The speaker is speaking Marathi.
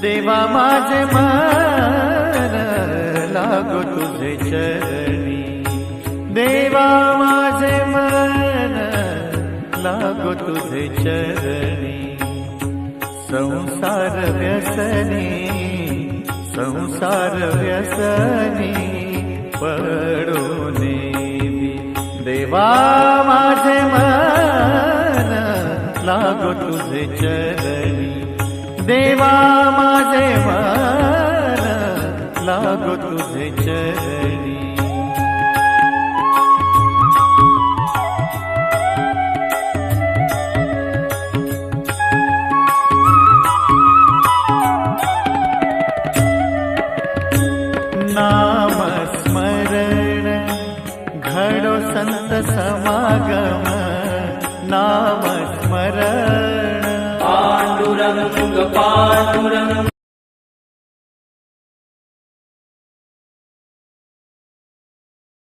देवा माझे मन लागो तुझे चरणी, देवा माझे मन लागो तुझे चरणी। संसार व्यसनी, संसार व्यसनी पडून देवा माझे मन लागो तुझे चरणी, देवा माझे मन लागो तुझे चरणी।